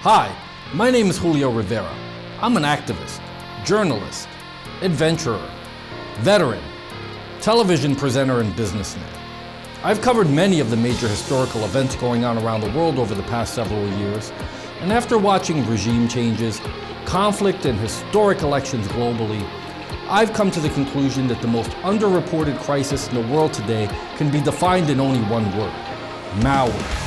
Hi, my name is Julio Rivera. I'm an activist, journalist, adventurer, veteran, television presenter, and businessman. I've covered many of the major historical events going on around the world over the past several years, and after watching regime changes, conflict, and historic elections globally, I've come to the conclusion that the most underreported crisis in the world today can be defined in only one word: malware.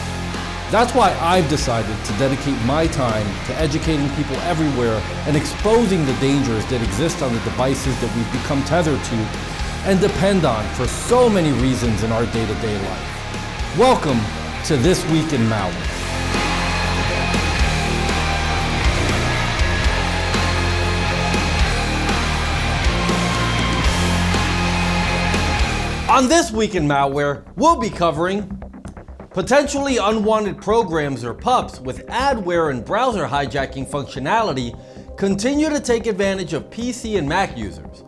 That's why I've decided to dedicate my time to educating people everywhere and exposing the dangers that exist on the devices that we've become tethered to and depend on for so many reasons in our day-to-day life. Welcome to This Week in Malware. On This Week in Malware, we'll be covering potentially unwanted programs or PUPs with adware and browser hijacking functionality continue to take advantage of PC and Mac users.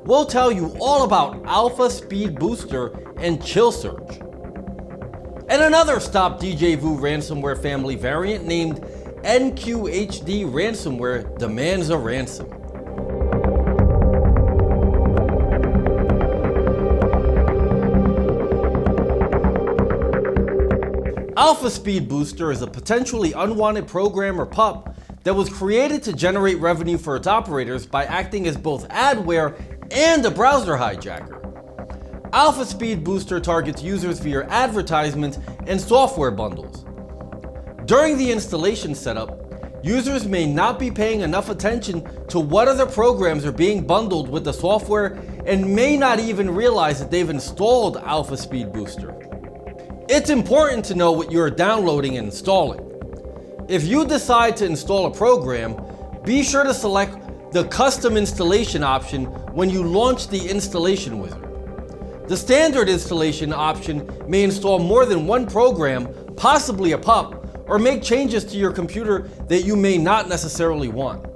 We'll tell you all about Alpha Speed Booster and ChillSearch. And another Stop Djvu ransomware family variant named Nqhd Ransomware demands a ransom. Alpha Speed Booster is a potentially unwanted program or PUP that was created to generate revenue for its operators by acting as both adware and a browser hijacker. Alpha Speed Booster targets users via advertisements and software bundles. During the installation setup, users may not be paying enough attention to what other programs are being bundled with the software and may not even realize that they've installed Alpha Speed Booster. It's important to know what you're downloading and installing. If you decide to install a program, be sure to select the custom installation option when you launch the installation wizard. The standard installation option may install more than one program, possibly a PUP, or make changes to your computer that you may not necessarily want.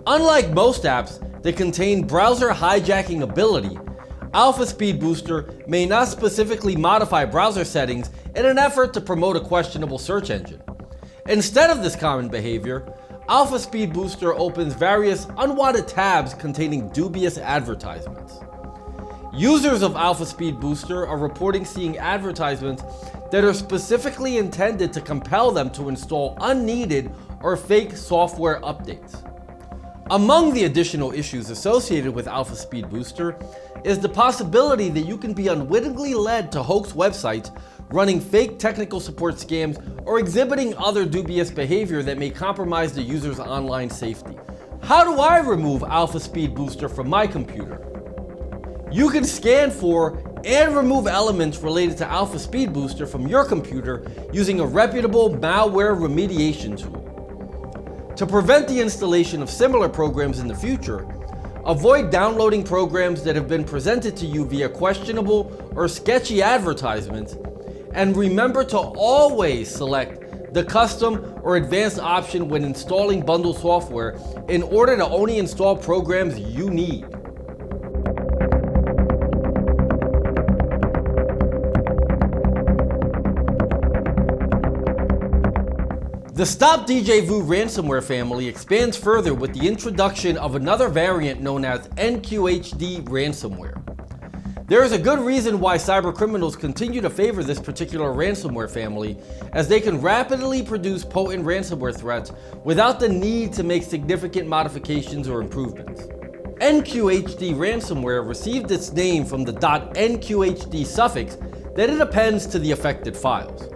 Unlike most apps that contain browser hijacking ability, Alpha Speed Booster may not specifically modify browser settings in an effort to promote a questionable search engine. Instead of this common behavior, Alpha Speed Booster opens various unwanted tabs containing dubious advertisements. Users of Alpha Speed Booster are reporting seeing advertisements that are specifically intended to compel them to install unneeded or fake software updates. Among the additional issues associated with Alpha Speed Booster is the possibility that you can be unwittingly led to hoax websites running fake technical support scams or exhibiting other dubious behavior that may compromise the user's online safety. How do I remove Alpha Speed Booster from my computer? You can scan for and remove elements related to Alpha Speed Booster from your computer using a reputable malware remediation tool. To prevent the installation of similar programs in the future, avoid downloading programs that have been presented to you via questionable or sketchy advertisements, and remember to always select the custom or advanced option when installing bundled software in order to only install programs you need. The Stop Djvu ransomware family expands further with the introduction of another variant known as Nqhd Ransomware. There is a good reason why cybercriminals continue to favor this particular ransomware family, as they can rapidly produce potent ransomware threats without the need to make significant modifications or improvements. Nqhd Ransomware received its name from the .nqhd suffix that it appends to the affected files.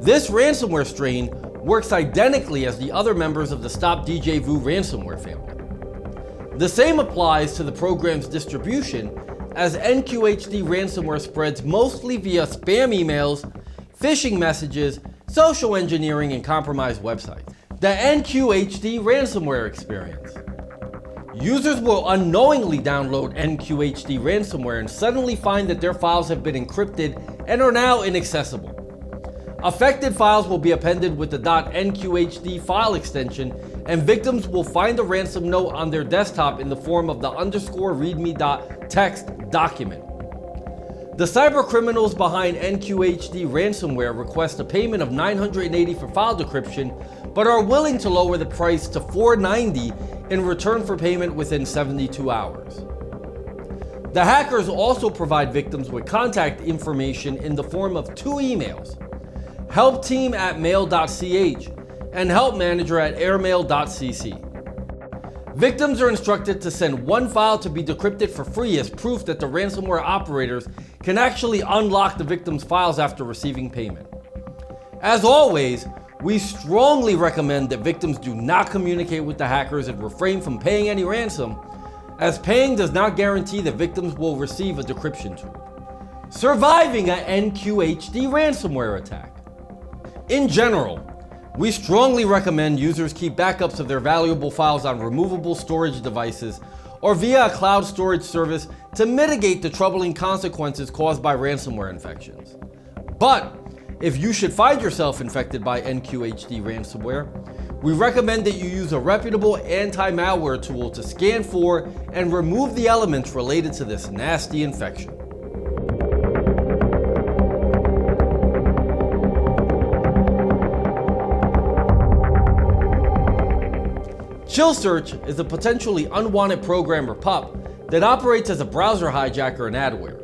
This ransomware strain works identically as the other members of the Stop Djvu ransomware family. The same applies to the program's distribution, as Nqhd ransomware spreads mostly via spam emails, phishing messages, social engineering, and compromised websites. The Nqhd ransomware experience. Users will unknowingly download Nqhd ransomware and suddenly find that their files have been encrypted and are now inaccessible. Affected files will be appended with the .nqhd file extension, and victims will find the ransom note on their desktop in the form of the _readme.txt document. The cybercriminals behind Nqhd Ransomware request a payment of $980 for file decryption, but are willing to lower the price to $4.90 in return for payment within 72 hours. The hackers also provide victims with contact information in the form of 2 emails: helpteam@mail.ch and helpmanager@airmail.cc. Victims are instructed to send one file to be decrypted for free as proof that the ransomware operators can actually unlock the victim's files after receiving payment. As always, we strongly recommend that victims do not communicate with the hackers and refrain from paying any ransom, as paying does not guarantee that victims will receive a decryption tool. Surviving an Nqhd ransomware attack. In general, we strongly recommend users keep backups of their valuable files on removable storage devices or via a cloud storage service to mitigate the troubling consequences caused by ransomware infections. But if you should find yourself infected by Nqhd ransomware, we recommend that you use a reputable anti-malware tool to scan for and remove the elements related to this nasty infection. ChillSearch is a potentially unwanted program or PUP that operates as a browser hijacker in Adware.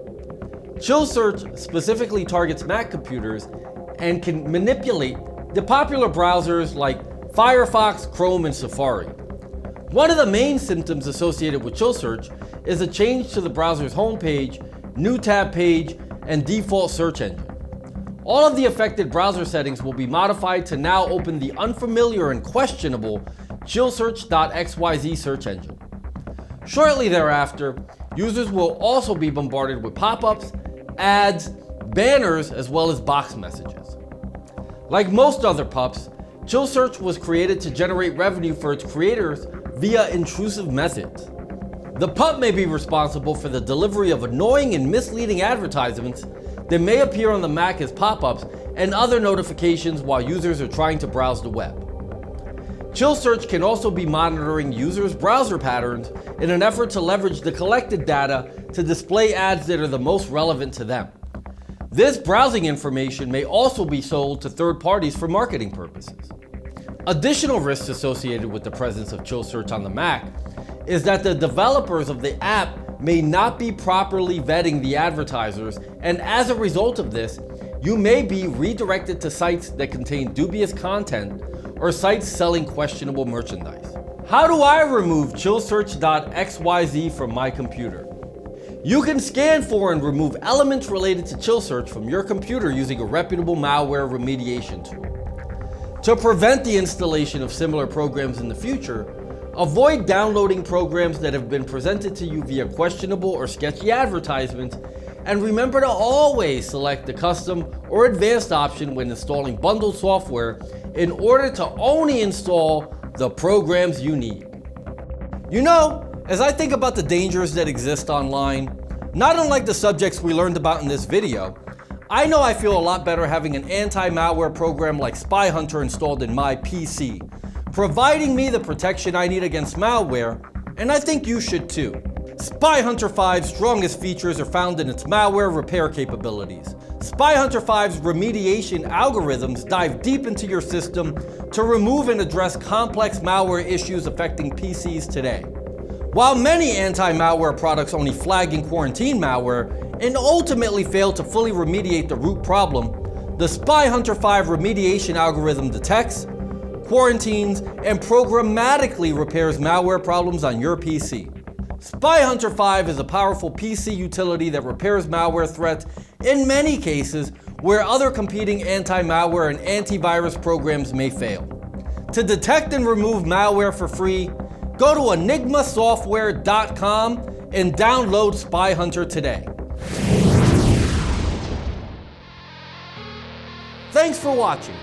ChillSearch specifically targets Mac computers and can manipulate the popular browsers like Firefox, Chrome, and Safari. One of the main symptoms associated with ChillSearch is a change to the browser's homepage, new tab page, and default search engine. All of the affected browser settings will be modified to now open the unfamiliar and questionable ChillSearch.xyz search engine. Shortly thereafter, users will also be bombarded with pop-ups, ads, banners, as well as box messages. Like most other PUPs, ChillSearch was created to generate revenue for its creators via intrusive methods. The PUP may be responsible for the delivery of annoying and misleading advertisements that may appear on the Mac as pop-ups and other notifications while users are trying to browse the web. ChillSearch can also be monitoring users' browser patterns in an effort to leverage the collected data to display ads that are the most relevant to them. This browsing information may also be sold to third parties for marketing purposes. Additional risks associated with the presence of ChillSearch on the Mac is that the developers of the app may not be properly vetting the advertisers, and as a result of this, you may be redirected to sites that contain dubious content or sites selling questionable merchandise. How do I remove ChillSearch.xyz from my computer? You can scan for and remove elements related to ChillSearch from your computer using a reputable malware remediation tool. To prevent the installation of similar programs in the future, avoid downloading programs that have been presented to you via questionable or sketchy advertisements, and remember to always select the custom or advanced option when installing bundled software in order to only install the programs you need. You know, as I think about the dangers that exist online, not unlike the subjects we learned about in this video, I know I feel a lot better having an anti-malware program like SpyHunter installed in my PC, providing me the protection I need against malware, and I think you should too. SpyHunter 5's strongest features are found in its malware repair capabilities. SpyHunter 5's remediation algorithms dive deep into your system to remove and address complex malware issues affecting PCs today. While many anti-malware products only flag and quarantine malware and ultimately fail to fully remediate the root problem, the SpyHunter 5 remediation algorithm detects, quarantines, and programmatically repairs malware problems on your PC. SpyHunter 5 is a powerful PC utility that repairs malware threats in many cases where other competing anti-malware and antivirus programs may fail. To detect and remove malware for free, go to enigmasoftware.com and download SpyHunter today. Thanks for watching.